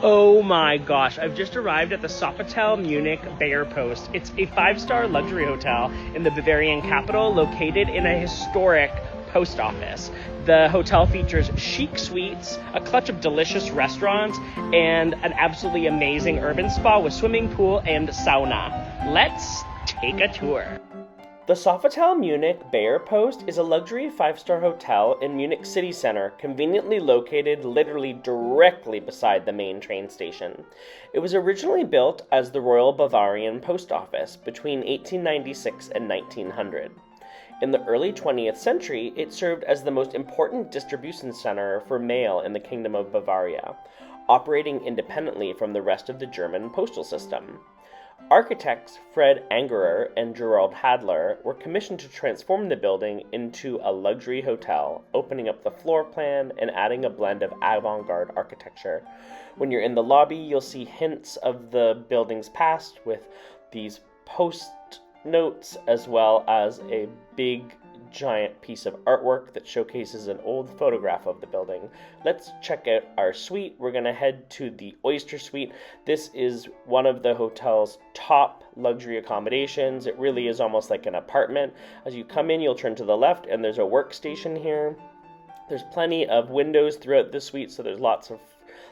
Oh my gosh, I've just arrived at the Sofitel Munich Bayerpost. It's a 5-star luxury hotel in the Bavarian capital located in a historic post office. The hotel features chic suites, a clutch of delicious restaurants, and an absolutely amazing urban spa with swimming pool and sauna. Let's take a tour. The Sofitel Munich Bayerpost is a luxury 5-star hotel in Munich city center, conveniently located literally directly beside the main train station. It was originally built as the Royal Bavarian Post Office between 1896 and 1900. In the early 20th century, it served as the most important distribution center for mail in the Kingdom of Bavaria, operating independently from the rest of the German postal system. Architects Fred Angerer and Gerald Hadler were commissioned to transform the building into a luxury hotel, opening up the floor plan and adding a blend of avant-garde architecture. When you're in the lobby, you'll see hints of the building's past with these post notes as well as a big giant piece of artwork that showcases an old photograph of the building. Let's check out our suite. We're going to head to the Oyster Suite. This is one of the hotel's top luxury accommodations. It really is almost like an apartment. As you come in, you'll turn to the left and there's a workstation here. There's plenty of windows throughout the suite, so there's lots of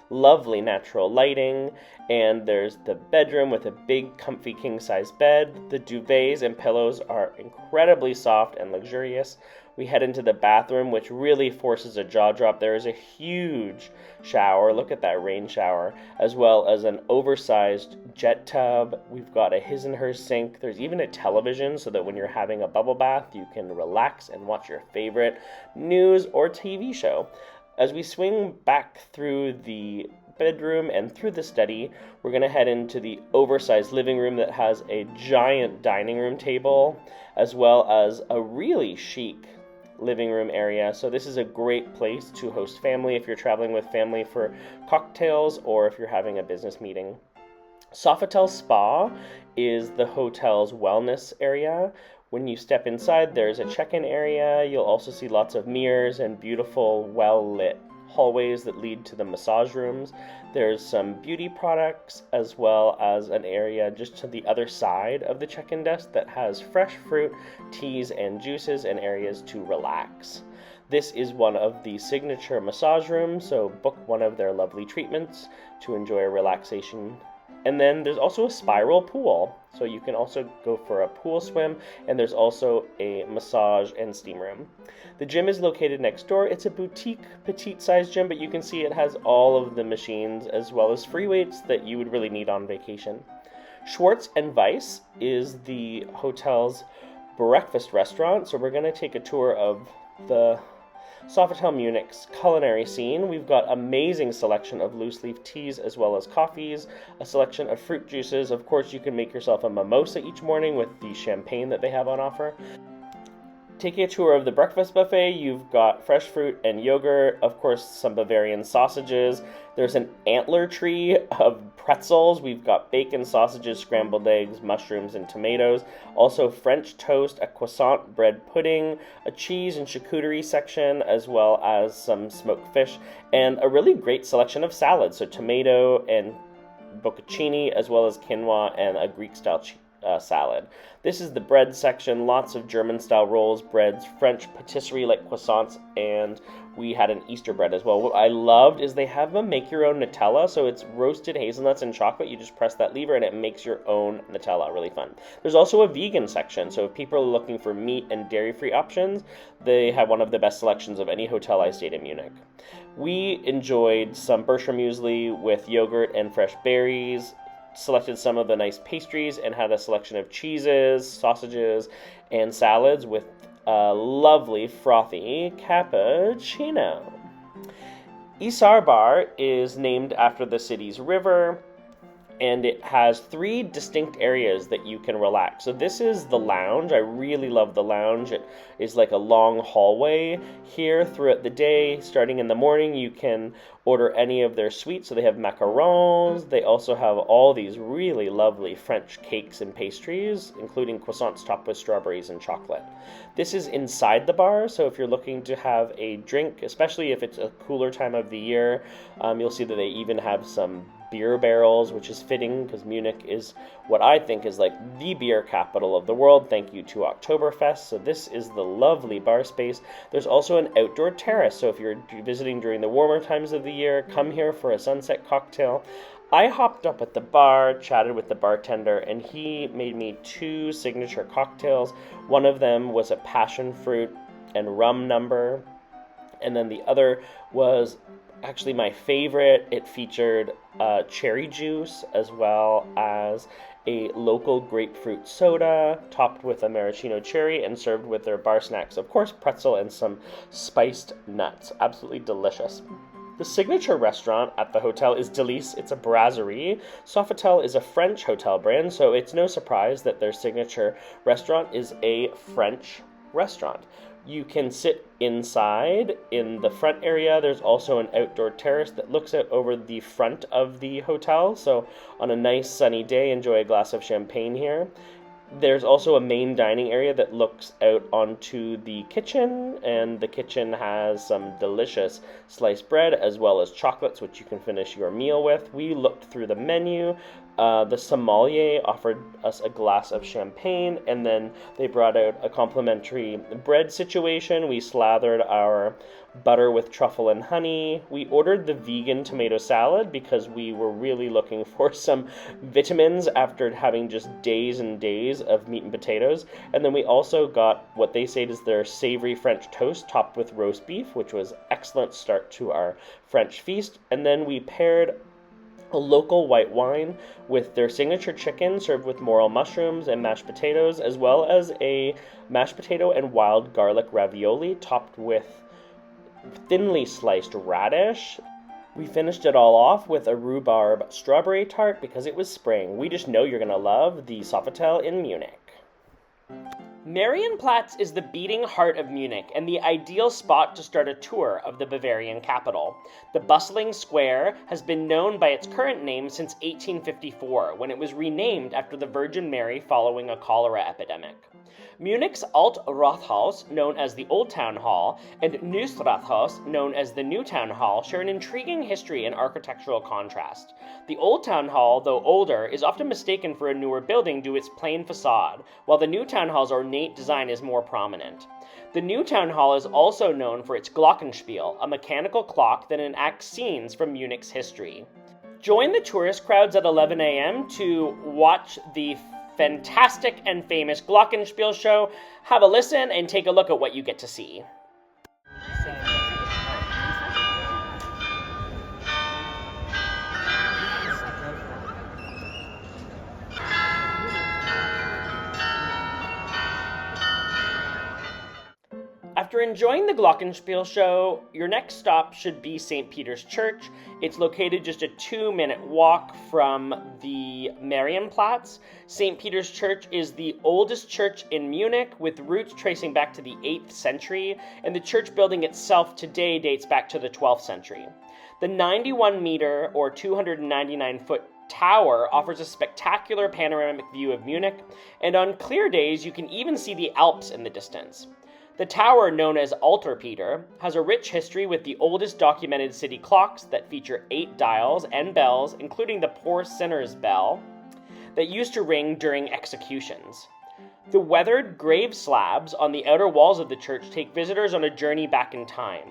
lovely natural lighting, and there's the bedroom with a big comfy king-size bed. The duvets and pillows are incredibly soft and luxurious. We head into the bathroom, which really forces a jaw drop. There is a huge shower, look at that rain shower, as well as an oversized jet tub. We've got a his and her sink. There's even a television so that when you're having a bubble bath, you can relax and watch your favorite news or TV show. As we swing back through the bedroom and through the study, we're going to head into the oversized living room that has a giant dining room table, as well as a really chic living room area. So this is a great place to host family if you're traveling with family for cocktails or if you're having a business meeting. Sofitel Spa is the hotel's wellness area. When you step inside, there's a check-in area. You'll also see lots of mirrors and beautiful, well-lit hallways that lead to the massage rooms. There's some beauty products, as well as an area just to the other side of the check-in desk that has fresh fruit, teas, and juices, and areas to relax. This is one of the signature massage rooms, so book one of their lovely treatments to enjoy a relaxation. And then there's also a spiral pool, so you can also go for a pool swim, and there's also a massage and steam room. The gym is located next door. It's a boutique, petite-sized gym, but you can see it has all of the machines as well as free weights that you would really need on vacation. Schwartz and Weiss is the hotel's breakfast restaurant, so we're going to take a tour of the Sofitel Munich's culinary scene. We've got amazing selection of loose leaf teas as well as coffees, a selection of fruit juices. Of course, you can make yourself a mimosa each morning with the champagne that they have on offer. Taking a tour of the breakfast buffet, you've got fresh fruit and yogurt, of course some Bavarian sausages. There's an antler tree of pretzels. We've got bacon, sausages, scrambled eggs, mushrooms, and tomatoes. Also French toast, a croissant bread pudding, a cheese and charcuterie section, as well as some smoked fish, and a really great selection of salads, so tomato and bocconcini, as well as quinoa and a Greek-style salad. This is the bread section, lots of German-style rolls, breads, French patisserie like croissants, and we had an Easter bread as well. What I loved is they have a make-your-own Nutella, so it's roasted hazelnuts and chocolate. You just press that lever and it makes your own Nutella. Really fun. There's also a vegan section, so if people are looking for meat and dairy-free options, they have one of the best selections of any hotel I stayed in Munich. We enjoyed some Berkshire muesli with yogurt and fresh berries, selected some of the nice pastries, and had a selection of cheeses, sausages, and salads with a lovely frothy cappuccino. Isarbar is named after the city's river, and it has 3 distinct areas that you can relax. So this is the lounge. I really love the lounge. It is like a long hallway here throughout the day. Starting in the morning, you can order any of their sweets. So they have macarons. They also have all these really lovely French cakes and pastries, including croissants topped with strawberries and chocolate. This is inside the bar, so if you're looking to have a drink, especially if it's a cooler time of the year, you'll see that they even have some beer barrels, which is fitting because Munich is what I think is like the beer capital of the world. Thank you to Oktoberfest. So this is the lovely bar space. There's also an outdoor terrace, so if you're visiting during the warmer times of the year, come here for a sunset cocktail. I hopped up at the bar, chatted with the bartender, and he made me 2 signature cocktails. One of them was a passion fruit and rum number, and then the other was actually my favorite. It featured cherry juice as well as a local grapefruit soda topped with a maraschino cherry and served with their bar snacks. Of course, pretzel and some spiced nuts. Absolutely delicious. The signature restaurant at the hotel is Deliss. It's a brasserie. Sofitel is a French hotel brand, so it's no surprise that their signature restaurant is a French restaurant. You can sit inside in the front area. There's also an outdoor terrace that looks out over the front of the hotel. So on a nice sunny day, enjoy a glass of champagne here. There's also a main dining area that looks out onto the kitchen, and the kitchen has some delicious sliced bread as well as chocolates, which you can finish your meal with. We looked through the menu. The sommelier offered us a glass of champagne, and then they brought out a complimentary bread situation. We slathered our butter with truffle and honey. We ordered the vegan tomato salad because we were really looking for some vitamins after having just days and days of meat and potatoes. And then we also got what they say is their savory French toast topped with roast beef, which was an excellent start to our French feast. And then we paired a local white wine with their signature chicken served with morel mushrooms and mashed potatoes, as well as a mashed potato and wild garlic ravioli topped with thinly sliced radish. We finished it all off with a rhubarb strawberry tart because it was spring. We just know you're going to love the Sofitel in Munich. Marienplatz is the beating heart of Munich and the ideal spot to start a tour of the Bavarian capital. The bustling square has been known by its current name since 1854, when it was renamed after the Virgin Mary following a cholera epidemic. Munich's Alt Rathaus, known as the Old Town Hall, and Neues Rathaus, known as the New Town Hall, share an intriguing history and architectural contrast. The Old Town Hall, though older, is often mistaken for a newer building due to its plain facade, while the New Town Hall's ornate design is more prominent. The New Town Hall is also known for its Glockenspiel, a mechanical clock that enacts scenes from Munich's history. Join the tourist crowds at 11 a.m. to watch the fantastic and famous Glockenspiel show. Have a listen and take a look at what you get to see. After enjoying the Glockenspiel show, your next stop should be St. Peter's Church. It's located just a 2-minute walk from the Marienplatz. St. Peter's Church is the oldest church in Munich, with roots tracing back to the 8th century, and the church building itself today dates back to the 12th century. The 91-meter or 299-foot tower offers a spectacular panoramic view of Munich, and on clear days you can even see the Alps in the distance. The tower, known as Alter Peter, has a rich history with the oldest documented city clocks that feature 8 dials and bells, including the Poor Sinner's Bell, that used to ring during executions. The weathered grave slabs on the outer walls of the church take visitors on a journey back in time.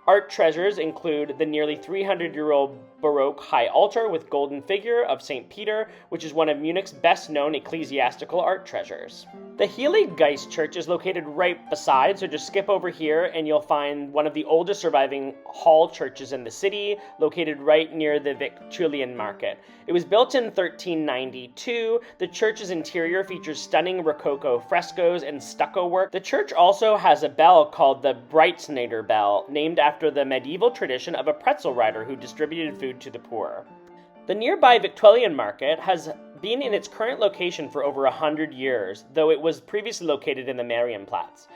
Art treasures include the nearly 300-year-old Baroque high altar with golden figure of St. Peter, which is one of Munich's best-known ecclesiastical art treasures. The Heilig Geist Church is located right beside, so just skip over here and you'll find one of the oldest surviving hall churches in the city, located right near the Viktualienmarkt. It was built in 1392. The church's interior features stunning Rococo frescoes and stucco work. The church also has a bell called the Breitsneider Bell, named after the medieval tradition of a pretzel rider who distributed food to the poor. The nearby Viktualienmarkt has been in its current location for over 100 years, though it was previously located in the Marienplatz.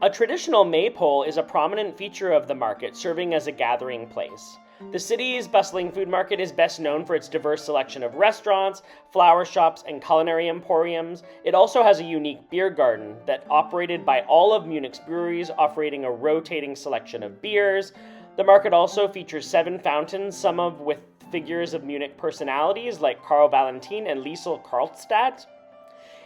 A traditional maypole is a prominent feature of the market, serving as a gathering place. The city's bustling food market is best known for its diverse selection of restaurants, flower shops, and culinary emporiums. It also has a unique beer garden that operated by all of Munich's breweries, offering a rotating selection of beers. The market also features 7 fountains, some of with figures of Munich personalities like Karl Valentin and Liesel Karlstadt.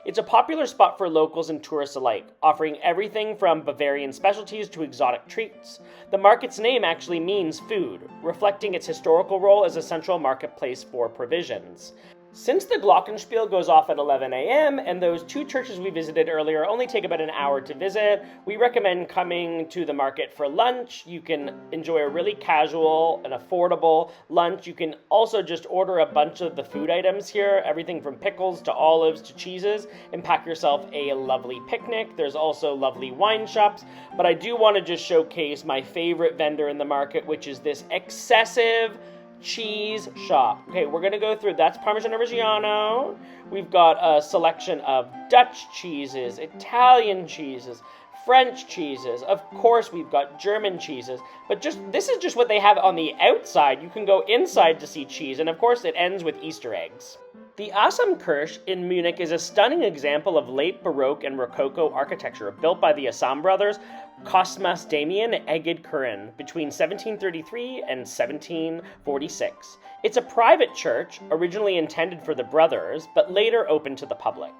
It's a popular spot for locals and tourists alike, offering everything from Bavarian specialties to exotic treats. The market's name actually means food, reflecting its historical role as a central marketplace for provisions. Since the Glockenspiel goes off at 11 a.m. and those 2 churches we visited earlier only take about an hour to visit, we recommend coming to the market for lunch. You can enjoy a really casual and affordable lunch. You can also just order a bunch of the food items here, everything from pickles to olives to cheeses, and pack yourself a lovely picnic. There's also lovely wine shops, but I do want to just showcase my favorite vendor in the market, which is this excessive cheese shop. Okay, we're gonna go through. That's Parmigiano Reggiano. We've got a selection of Dutch cheeses, Italian cheeses, French cheeses. Of course, we've got German cheeses. But this is just what they have on the outside. You can go inside to see cheese, and of course, it ends with Easter eggs. The Asamkirche in Munich is a stunning example of late Baroque and Rococo architecture built by the Assam brothers, Cosmas Damian and Egid Curran, between 1733 and 1746. It's a private church, originally intended for the brothers, but later opened to the public.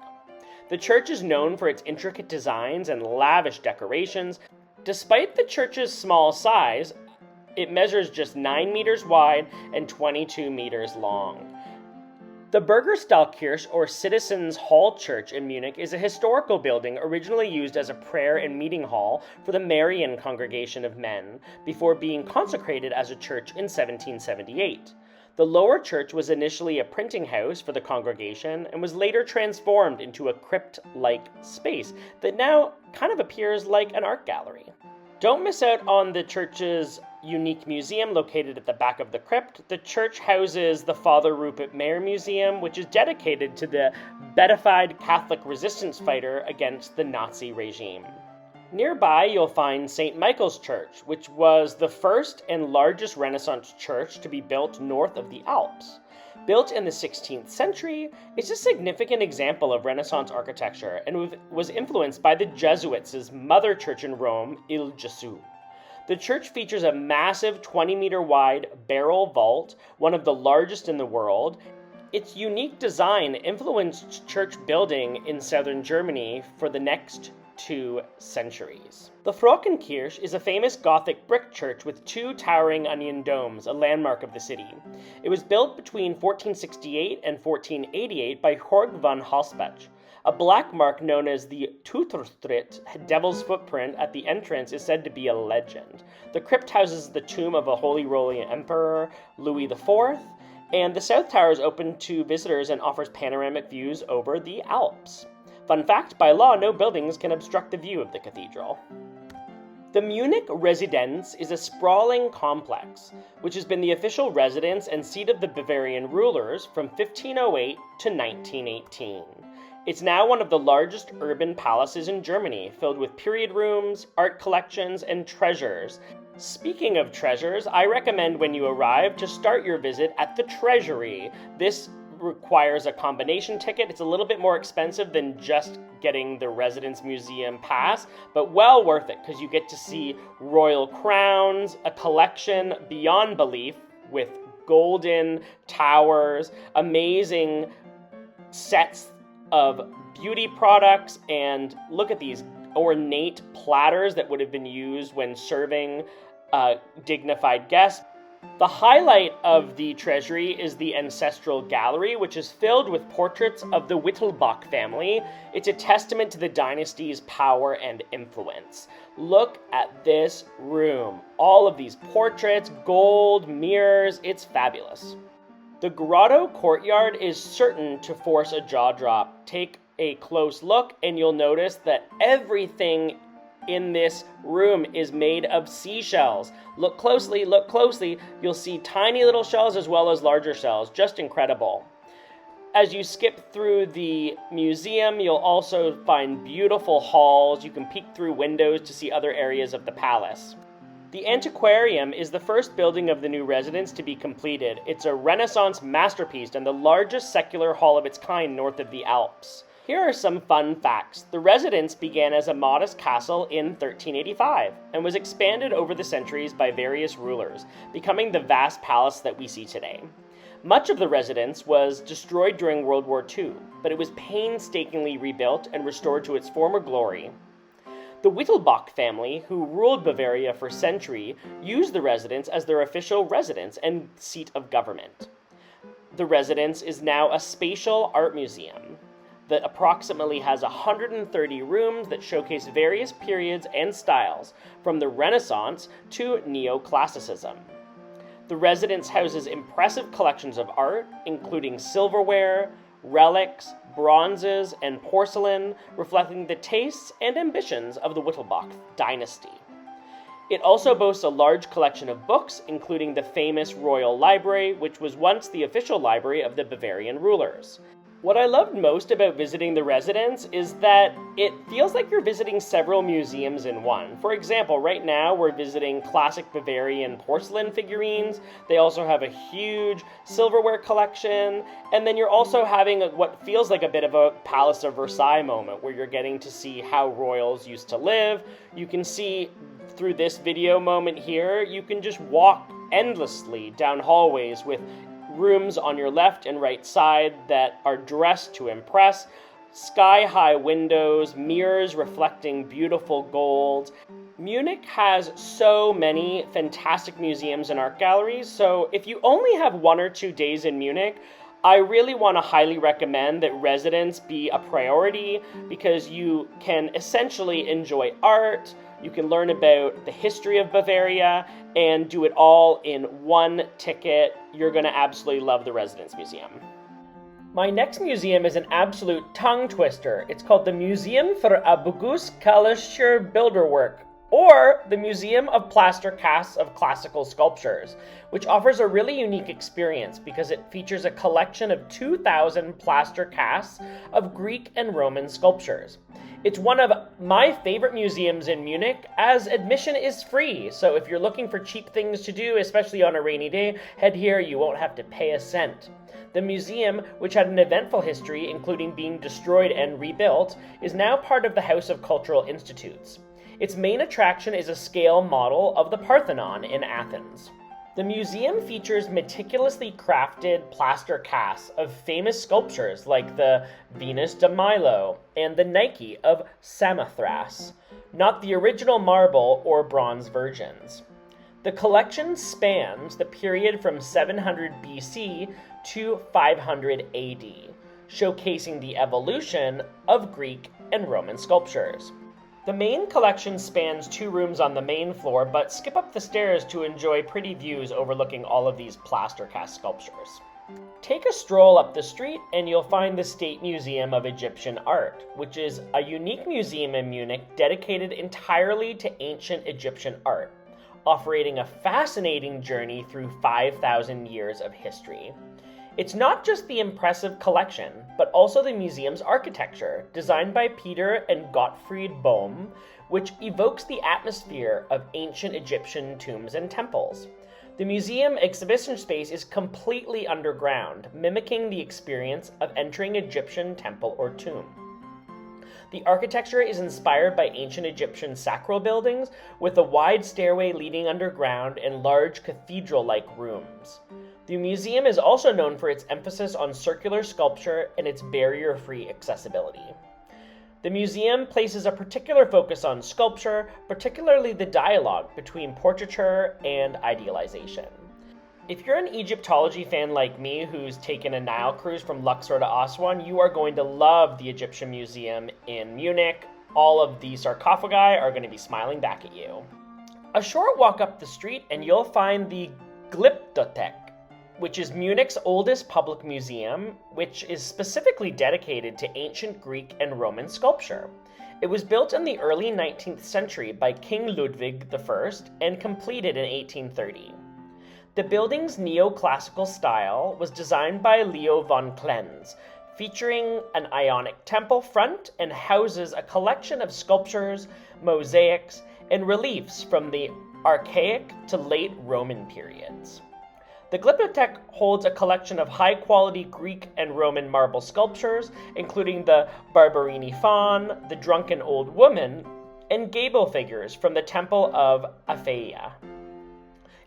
The church is known for its intricate designs and lavish decorations. Despite the church's small size, it measures just 9 meters wide and 22 meters long. The Burgersaalkirche, or Citizens' Hall Church in Munich, is a historical building originally used as a prayer and meeting hall for the Marian congregation of men, before being consecrated as a church in 1778. The lower church was initially a printing house for the congregation and was later transformed into a crypt-like space that now kind of appears like an art gallery. Don't miss out on the church's unique museum located at the back of the crypt. The church houses the Father Rupert Mayer Museum, which is dedicated to the beatified Catholic resistance fighter against the Nazi regime. Nearby, you'll find St. Michael's Church, which was the first and largest Renaissance church to be built north of the Alps. Built in the 16th century, it's a significant example of Renaissance architecture and was influenced by the Jesuits' mother church in Rome, Il Gesù. The church features a massive 20-meter wide barrel vault, one of the largest in the world. Its unique design influenced church building in southern Germany for the next 2 centuries. The Frauenkirche is a famous Gothic brick church with 2 towering onion domes, a landmark of the city. It was built between 1468 and 1488 by Jorg von Halsbach. A black mark known as the Tutorstritt, Devil's Footprint, at the entrance is said to be a legend. The crypt houses the tomb of a Holy Roman Emperor, Louis IV, and the south tower is open to visitors and offers panoramic views over the Alps. Fun fact, by law, no buildings can obstruct the view of the cathedral. The Munich Residenz is a sprawling complex, which has been the official residence and seat of the Bavarian rulers from 1508 to 1918. It's now one of the largest urban palaces in Germany, filled with period rooms, art collections, and treasures. Speaking of treasures, I recommend when you arrive to start your visit at the Treasury. This requires a combination ticket. It's a little bit more expensive than just getting the Residenz Museum pass, but well worth it because you get to see royal crowns, a collection beyond belief with golden towers, amazing sets of beauty products, and look at these ornate platters that would have been used when serving dignified guests. The highlight of the treasury is the Ancestral Gallery, which is filled with portraits of the Wittelsbach family. It's a testament to the dynasty's power and influence. Look at this room. All of these portraits, gold, mirrors, it's fabulous. The grotto courtyard is certain to force a jaw drop. Take a close look and you'll notice that everything in this room is made of seashells. Look closely, you'll see tiny little shells as well as larger shells. Just incredible. As you skip through the museum, you'll also find beautiful halls. You can peek through windows to see other areas of the palace. The Antiquarium is the first building of the new residence to be completed. It's a Renaissance masterpiece and the largest secular hall of its kind north of the Alps. Here are some fun facts. The residence began as a modest castle in 1385 and was expanded over the centuries by various rulers, becoming the vast palace that we see today. Much of the residence was destroyed during World War II, but it was painstakingly rebuilt and restored to its former glory. The Wittelsbach family, who ruled Bavaria for centuries, used the residence as their official residence and seat of government. The residence is now a spatial art museum that approximately has 130 rooms that showcase various periods and styles, from the Renaissance to Neoclassicism. The residence houses impressive collections of art, including silverware, relics, bronzes, and porcelain, reflecting the tastes and ambitions of the Wittelsbach dynasty. It also boasts a large collection of books, including the famous Royal Library, which was once the official library of the Bavarian rulers. What I loved most about visiting the residence is that it feels like you're visiting several museums in one. For example, right now we're visiting classic Bavarian porcelain figurines. They also have a huge silverware collection. And then you're also having what feels like a bit of a Palace of Versailles moment, where you're getting to see how royals used to live. You can see through this video moment here, you can just walk endlessly down hallways with rooms on your left and right side that are dressed to impress, sky-high windows, mirrors reflecting beautiful gold. Munich has so many fantastic museums and art galleries, so if you only have 1 or 2 days in Munich, I really want to highly recommend that residence be a priority, because you can essentially enjoy art, you can learn about the history of Bavaria, and do it all in one ticket. You're going to absolutely love the Residence Museum. My next museum is an absolute tongue twister. It's called the Museum für Abguisse Klassischer Bildwerke, or the Museum of Plaster Casts of Classical Sculptures, which offers a really unique experience because it features a collection of 2,000 plaster casts of Greek and Roman sculptures. It's one of my favorite museums in Munich, as admission is free, so if you're looking for cheap things to do, especially on a rainy day, head here, you won't have to pay a cent. The museum, which had an eventful history, including being destroyed and rebuilt, is now part of the House of Cultural Institutes. Its main attraction is a scale model of the Parthenon in Athens. The museum features meticulously crafted plaster casts of famous sculptures like the Venus de Milo and the Nike of Samothrace, not the original marble or bronze versions. The collection spans the period from 700 BC to 500 AD, showcasing the evolution of Greek and Roman sculptures. The main collection spans 2 rooms on the main floor, but skip up the stairs to enjoy pretty views overlooking all of these plaster cast sculptures. Take a stroll up the street and you'll find the State Museum of Egyptian Art, which is a unique museum in Munich dedicated entirely to ancient Egyptian art, offering a fascinating journey through 5,000 years of history. It's not just the impressive collection, but also the museum's architecture, designed by Peter and Gottfried Bohm, which evokes the atmosphere of ancient Egyptian tombs and temples. The museum exhibition space is completely underground, mimicking the experience of entering an Egyptian temple or tomb. The architecture is inspired by ancient Egyptian sacral buildings, with a wide stairway leading underground and large cathedral-like rooms. The museum is also known for its emphasis on circular sculpture and its barrier-free accessibility. The museum places a particular focus on sculpture, particularly the dialogue between portraiture and idealization. If you're an Egyptology fan like me who's taken a Nile cruise from Luxor to Aswan, you are going to love the Egyptian Museum in Munich. All of the sarcophagi are going to be smiling back at you. A short walk up the street and you'll find the Glyptothek, which is Munich's oldest public museum, which is specifically dedicated to ancient Greek and Roman sculpture. It was built in the early 19th century by King Ludwig I and completed in 1830. The building's neoclassical style was designed by Leo von Klenz, featuring an Ionic temple front and houses a collection of sculptures, mosaics, and reliefs from the archaic to late Roman periods. The Glyptothek holds a collection of high-quality Greek and Roman marble sculptures, including the Barberini Faun, the Drunken Old Woman, and gable figures from the Temple of Aphaia.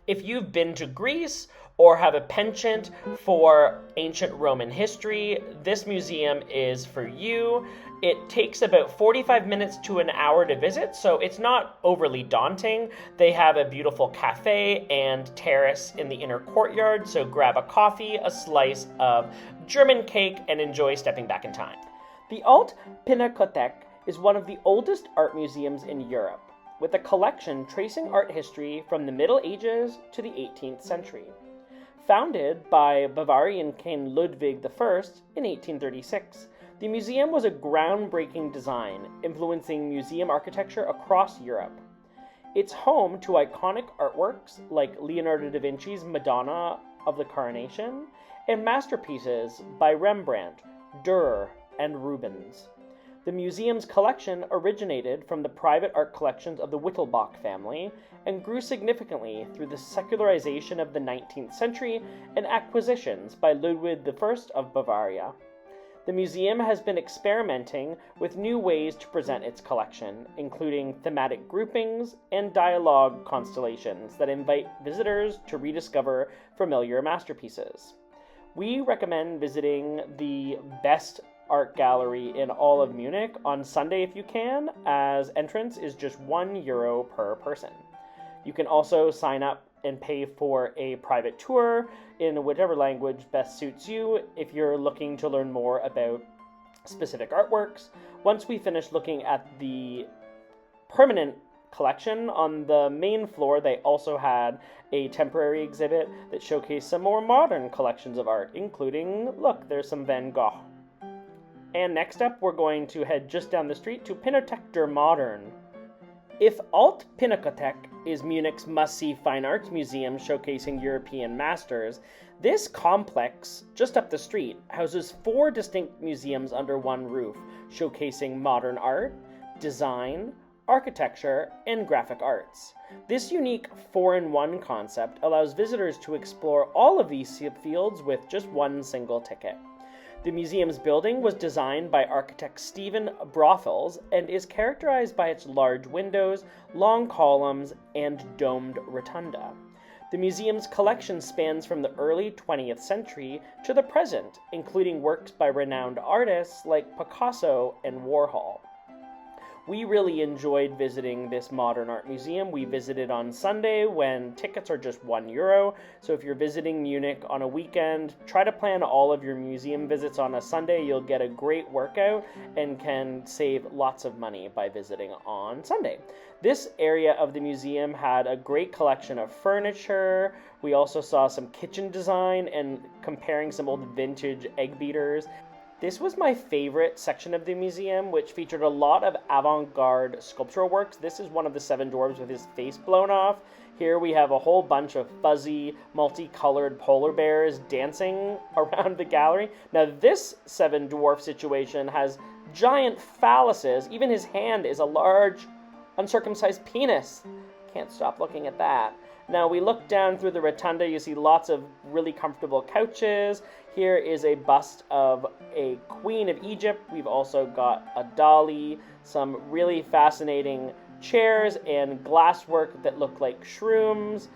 If you've been to Greece or have a penchant for ancient Roman history, this museum is for you. It takes about 45 minutes to an hour to visit, so it's not overly daunting. They have a beautiful cafe and terrace in the inner courtyard, so grab a coffee, a slice of German cake, and enjoy stepping back in time. The Alt Pinakothek is one of the oldest art museums in Europe, with a collection tracing art history from the Middle Ages to the 18th century. Founded by Bavarian King Ludwig I in 1836, the museum was a groundbreaking design, influencing museum architecture across Europe. It's home to iconic artworks like Leonardo da Vinci's Madonna of the Coronation and masterpieces by Rembrandt, Dürer, and Rubens. The museum's collection originated from the private art collections of the Wittelsbach family and grew significantly through the secularization of the 19th century and acquisitions by Ludwig I of Bavaria. The museum has been experimenting with new ways to present its collection, including thematic groupings and dialogue constellations that invite visitors to rediscover familiar masterpieces. We recommend visiting the best art gallery in all of Munich on Sunday if you can, as entrance is just €1 per person. You can also sign up and pay for a private tour in whichever language best suits you if you're looking to learn more about specific artworks. Once we finish looking at the permanent collection on the main floor, they also had a temporary exhibit that showcased some more modern collections of art, including, look, there's some Van Gogh. And next up, we're going to head just down the street to Pinakothek der Moderne. If Alt Pinakothek is Munich's must-see fine arts museum showcasing European masters, this complex, just up the street, houses 4 distinct museums under one roof, showcasing modern art, design, architecture, and graphic arts. This unique 4-in-1 concept allows visitors to explore all of these fields with just one single ticket. The museum's building was designed by architect Stephen Brothels and is characterized by its large windows, long columns, and domed rotunda. The museum's collection spans from the early 20th century to the present, including works by renowned artists like Picasso and Warhol. We really enjoyed visiting this modern art museum. We visited on Sunday when tickets are just €1. So if you're visiting Munich on a weekend, try to plan all of your museum visits on a Sunday. You'll get a great workout and can save lots of money by visiting on Sunday. This area of the museum had a great collection of furniture. We also saw some kitchen design and comparing some old vintage egg beaters. This was my favorite section of the museum, which featured a lot of avant-garde sculptural works. This is one of the 7 dwarves with his face blown off. Here we have a whole bunch of fuzzy, multicolored polar bears dancing around the gallery. Now this 7 dwarf situation has giant phalluses. Even his hand is a large, uncircumcised penis. Can't stop looking at that. Now we look down through the rotunda, you see lots of really comfortable couches. Here is a bust of a queen of Egypt. We've also got a dolly, some really fascinating chairs and glasswork that look like shrooms.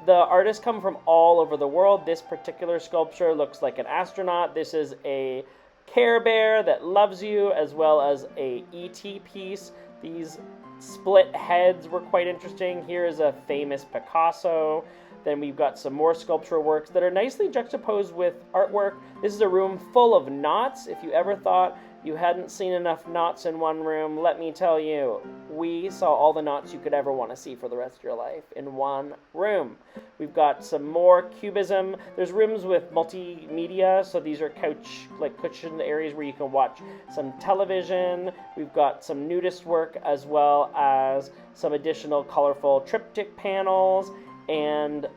The artists come from all over the world. This particular sculpture looks like an astronaut. This is a Care Bear that loves you, as well as a E.T. piece. These split heads were quite interesting. Here is a famous Picasso. Then we've got some more sculptural works that are nicely juxtaposed with artwork. This is a room full of knots. If you ever thought you hadn't seen enough knots in one room, let me tell you, we saw all the knots you could ever want to see for the rest of your life in one room. We've got some more cubism. There's rooms with multimedia, so these are cushion areas where you can watch some television. We've got some nudist work as well as some additional colorful triptych panels and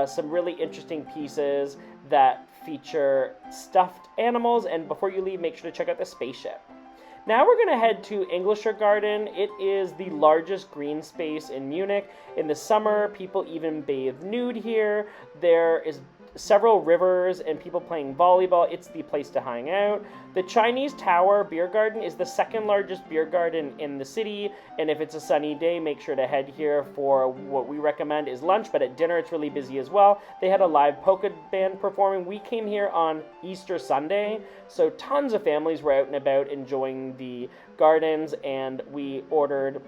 some really interesting pieces that feature stuffed animals. And before you leave, make sure to check out the spaceship. Now we're going to head to Englischer Garten. It is the largest green space in Munich. In the summer, people even bathe nude here. There is several rivers and people playing volleyball. It's the place to hang out. The Chinese Tower Beer Garden is the second largest beer garden in the city, and if it's a sunny day, make sure to head here for what we recommend is lunch, but at dinner it's really busy as well. They had a live polka band performing. We came here on Easter Sunday, so tons of families were out and about enjoying the gardens, and we ordered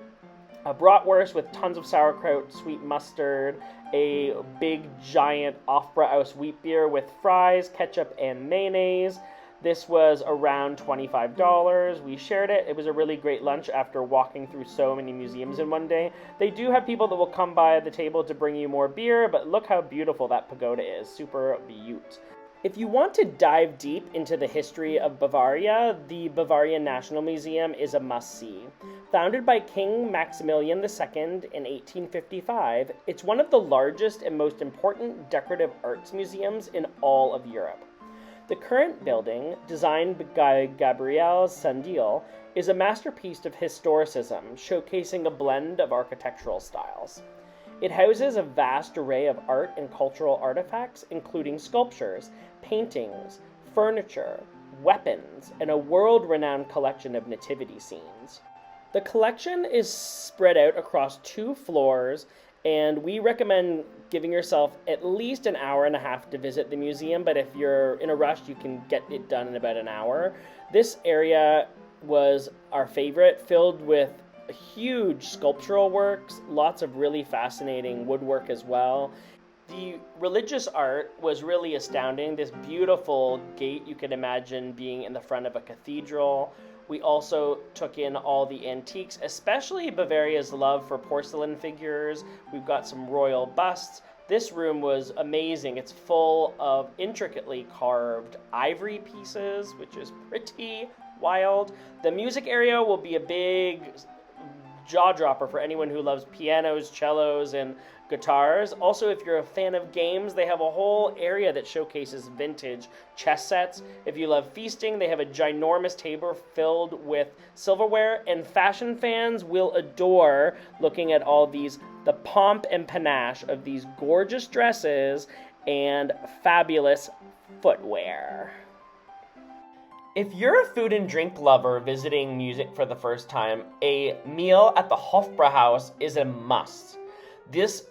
a bratwurst with tons of sauerkraut, sweet mustard, a big giant Hofbrauhaus wheat beer with fries, ketchup, and mayonnaise. This was around $25. We shared it. It was a really great lunch after walking through so many museums in one day. They do have people that will come by the table to bring you more beer, but look how beautiful that pagoda is. Super beaut. If you want to dive deep into the history of Bavaria, the Bavarian National Museum is a must-see. Founded by King Maximilian II in 1855, it's one of the largest and most important decorative arts museums in all of Europe. The current building, designed by Gabriel Sandil, is a masterpiece of historicism, showcasing a blend of architectural styles. It houses a vast array of art and cultural artifacts, including sculptures, paintings, furniture, weapons, and a world-renowned collection of nativity scenes. The collection is spread out across 2 floors, and we recommend giving yourself at least an hour and a half to visit the museum, but if you're in a rush, you can get it done in about an hour. This area was our favorite, filled with huge sculptural works, lots of really fascinating woodwork as well. The religious art was really astounding. This beautiful gate you could imagine being in the front of a cathedral. We also took in all the antiques, especially Bavaria's love for porcelain figures. We've got some royal busts. This room was amazing. It's full of intricately carved ivory pieces, which is pretty wild. The music area will be a big jaw dropper for anyone who loves pianos, cellos, and guitars. Also, if you're a fan of games, they have a whole area that showcases vintage chess sets. If you love feasting, they have a ginormous table filled with silverware, and fashion fans will adore looking at all these, the pomp and panache of these gorgeous dresses and fabulous footwear. If you're a food and drink lover visiting Munich for the first time, a meal at the Hofbrauhaus is a must. This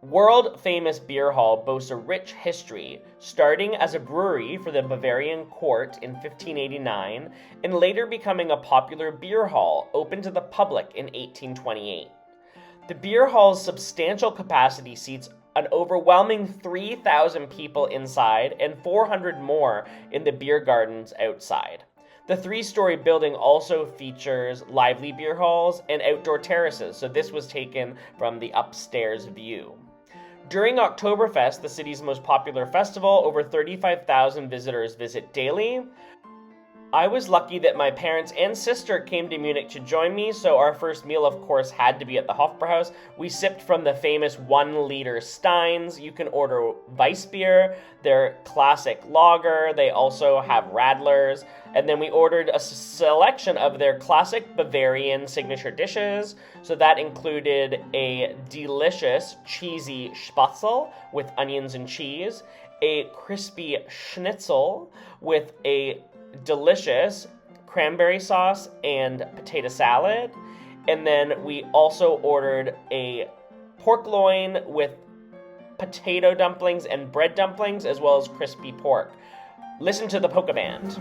world-famous beer hall boasts a rich history, starting as a brewery for the Bavarian court in 1589, and later becoming a popular beer hall open to the public in 1828. The beer hall's substantial capacity seats an overwhelming 3,000 people inside and 400 more in the beer gardens outside. The 3-story building also features lively beer halls and outdoor terraces, so this was taken from the upstairs view. During Oktoberfest, the city's most popular festival, over 35,000 visitors visit daily. I was lucky that my parents and sister came to Munich to join me, so our first meal, of course, had to be at the Hofbrauhaus. We sipped from the famous 1-liter steins. You can order Weissbier, their classic lager. They also have Radlers. And then we ordered a selection of their classic Bavarian signature dishes. So that included a delicious cheesy Spätzle with onions and cheese, a crispy schnitzel with a delicious cranberry sauce and potato salad, and then we also ordered a pork loin with potato dumplings and bread dumplings, as well as crispy pork. Listen to the polka band.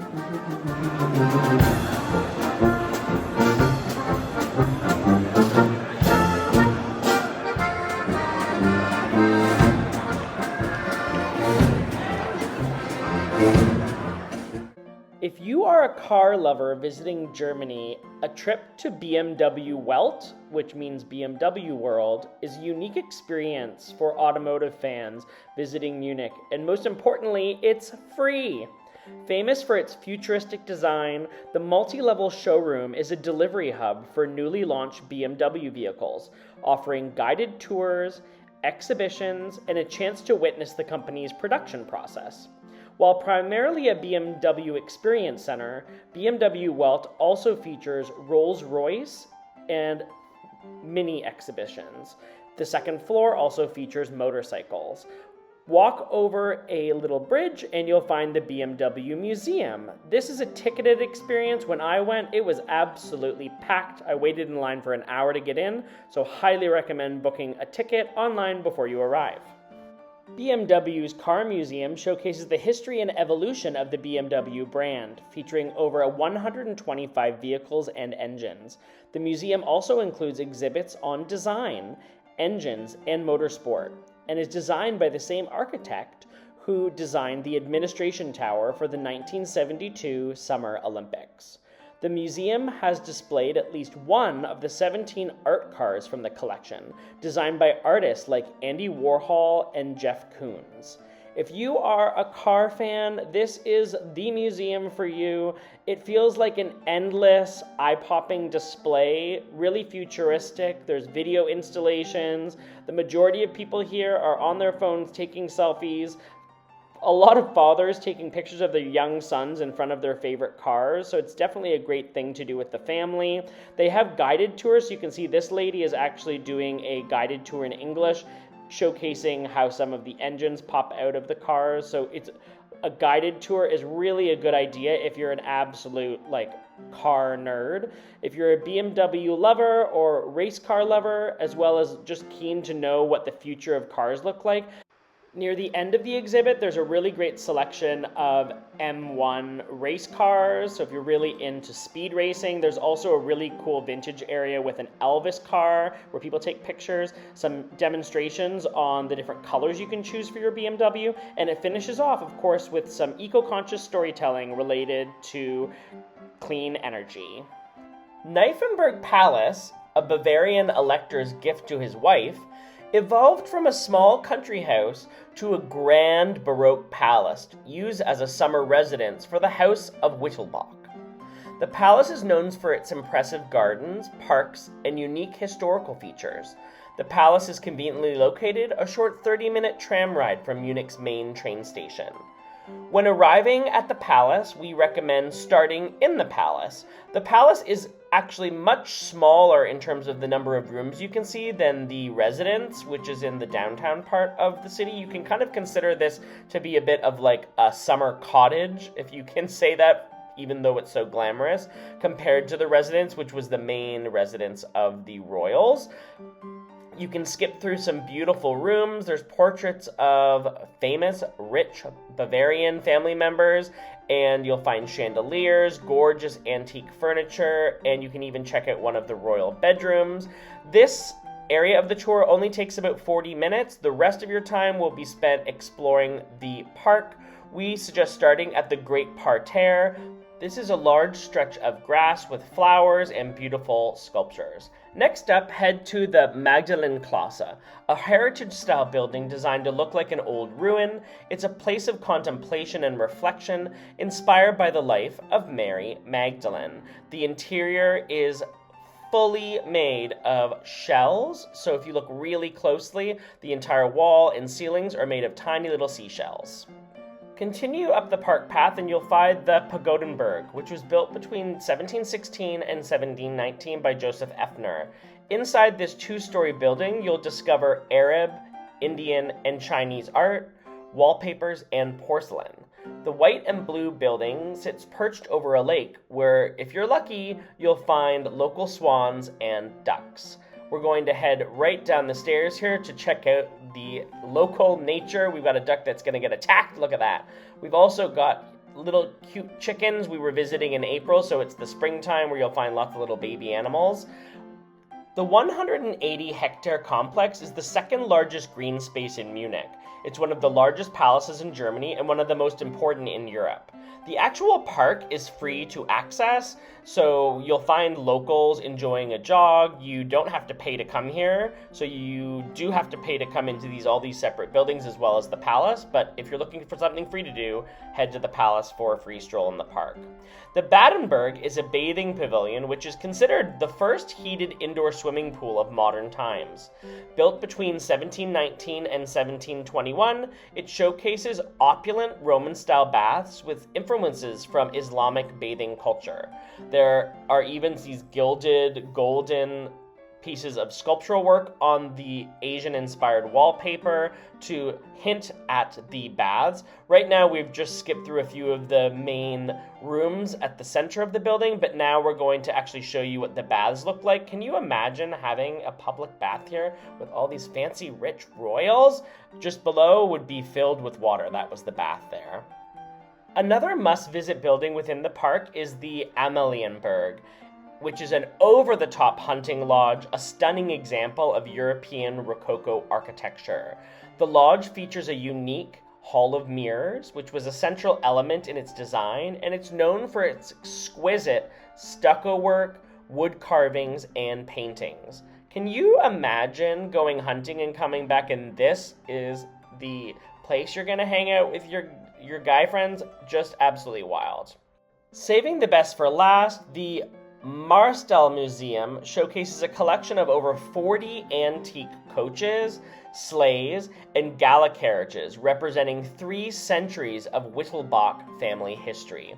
If you are a car lover visiting Germany, a trip to BMW Welt, which means BMW World, is a unique experience for automotive fans visiting Munich, and most importantly, it's free. Famous for its futuristic design, the multi-level showroom is a delivery hub for newly launched BMW vehicles, offering guided tours, exhibitions, and a chance to witness the company's production process. While primarily a BMW experience center, BMW Welt also features Rolls-Royce and mini exhibitions. The second floor also features motorcycles. Walk over a little bridge and you'll find the BMW Museum. This is a ticketed experience. When I went, it was absolutely packed. I waited in line for an hour to get in, so highly recommend booking a ticket online before you arrive. BMW's Car Museum showcases the history and evolution of the BMW brand, featuring over 125 vehicles and engines. The museum also includes exhibits on design, engines, and motorsport, and is designed by the same architect who designed the administration tower for the 1972 Summer Olympics. The museum has displayed at least one of the 17 art cars from the collection, designed by artists like Andy Warhol and Jeff Koons. If you are a car fan, this is the museum for you. It feels like an endless, eye-popping display, really futuristic. There's video installations. The majority of people here are on their phones taking selfies. A lot of fathers taking pictures of their young sons in front of their favorite cars, so it's definitely a great thing to do with the family. They have guided tours, so you can see this lady is actually doing a guided tour in English, showcasing how some of the engines pop out of the cars. So it's a guided tour is really a good idea if you're an absolute car nerd. If you're a BMW lover or race car lover, as well as just keen to know what the future of cars look like, near the end of the exhibit, there's a really great selection of M1 race cars. So if you're really into speed racing, there's also a really cool vintage area with an Elvis car where people take pictures, some demonstrations on the different colors you can choose for your BMW, and it finishes off, of course, with some eco-conscious storytelling related to clean energy. Nymphenburg Palace, a Bavarian elector's gift to his wife, evolved from a small country house to a grand Baroque palace used as a summer residence for the House of Wittelsbach. The palace is known for its impressive gardens, parks, and unique historical features. The palace is conveniently located a short 30-minute tram ride from Munich's main train station. When arriving at the palace, we recommend starting in the palace. The palace is actually much smaller in terms of the number of rooms you can see than the residence, which is in the downtown part of the city. You can kind of consider this to be a bit of like a summer cottage, if you can say that, even though it's so glamorous, compared to the residence, which was the main residence of the royals. You can skip through some beautiful rooms. There's portraits of famous, rich Bavarian family members, and you'll find chandeliers, gorgeous antique furniture, and you can even check out one of the royal bedrooms. This area of the tour only takes about 40 minutes. The rest of your time will be spent exploring the park. We suggest starting at the Great Parterre. This is a large stretch of grass with flowers and beautiful sculptures. Next up, head to the Magdalenenklasse, a heritage-style building designed to look like an old ruin. It's a place of contemplation and reflection, inspired by the life of Mary Magdalene. The interior is fully made of shells, so if you look really closely, the entire wall and ceilings are made of tiny little seashells. Continue up the park path and you'll find the Pagodenburg, which was built between 1716 and 1719 by Joseph Effner. Inside this two-story building, you'll discover Arab, Indian, and Chinese art, wallpapers, and porcelain. The white and blue building sits perched over a lake where, if you're lucky, you'll find local swans and ducks. We're going to head right down the stairs here to check out the local nature. We've got a duck that's going to get attacked. Look at that. We've also got little cute chickens. We were visiting in April, so it's the springtime where you'll find lots of little baby animals. The 180-hectare complex is the second largest green space in Munich. It's one of the largest palaces in Germany and one of the most important in Europe. The actual park is free to access, so you'll find locals enjoying a jog. You don't have to pay to come here, so you do have to pay to come into all these separate buildings as well as the palace, but if you're looking for something free to do, head to the palace for a free stroll in the park. The Badenberg is a bathing pavilion which is considered the first heated indoor swimming pool of modern times. Built between 1719 and 1721, it showcases opulent Roman-style baths with influences from Islamic bathing culture. There are even these gilded, golden pieces of sculptural work on the Asian-inspired wallpaper to hint at the baths. Right now, we've just skipped through a few of the main rooms at the center of the building, but now we're going to actually show you what the baths look like. Can you imagine having a public bath here with all these fancy, rich royals? Just below would be filled with water. That was the bath there. Another must-visit building within the park is the Amalienburg, which is an over-the-top hunting lodge, a stunning example of European Rococo architecture. The lodge features a unique hall of mirrors, which was a central element in its design, and it's known for its exquisite stucco work, wood carvings, and paintings. Can you imagine going hunting and coming back and this is the place you're gonna hang out with your guy friends? Just absolutely wild. Saving the best for last, the Sofitel Museum showcases a collection of over 40 antique coaches, sleighs, and gala carriages representing 3 centuries of Wittelsbach family history.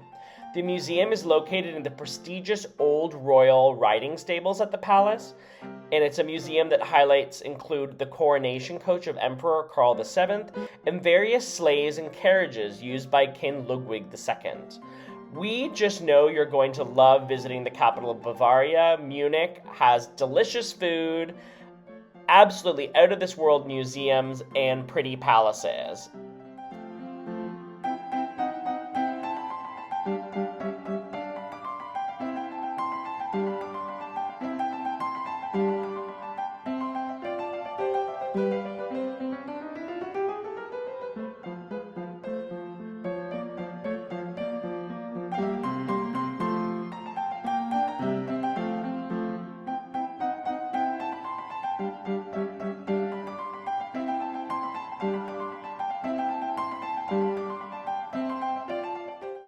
The museum is located in the prestigious old royal riding stables at the palace, and it's a museum that highlights include the coronation coach of Emperor Karl VII and various sleighs and carriages used by King Ludwig II. We just know you're going to love visiting the capital of Bavaria. Munich has delicious food, absolutely out-of-this-world museums, and pretty palaces.